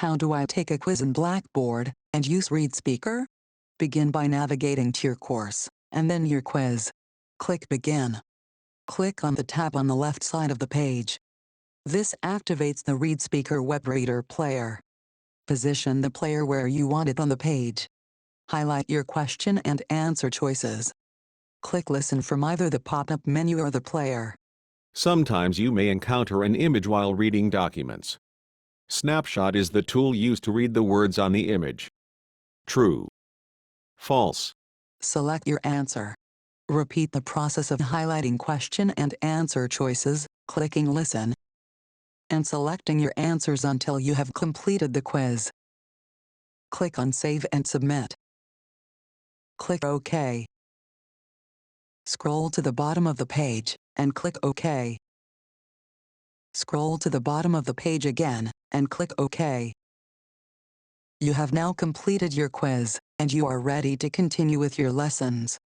How do I take a quiz in Blackboard and use ReadSpeaker? Begin by navigating to your course, and then your quiz. Click Begin. Click on the tab on the left side of the page. This activates the ReadSpeaker web reader player. Position the player where you want it on the page. Highlight your question and answer choices. Click Listen from either the pop-up menu or the player. Sometimes you may encounter an image while reading documents. Snapshot is the tool used to read the words on the image. True. False. Select your answer. Repeat the process of highlighting question and answer choices, clicking Listen, and selecting your answers until you have completed the quiz. Click on Save and Submit. Click OK. Scroll to the bottom of the page, and click OK. Scroll to the bottom of the page again, and click OK. You have now completed your quiz, and you are ready to continue with your lessons.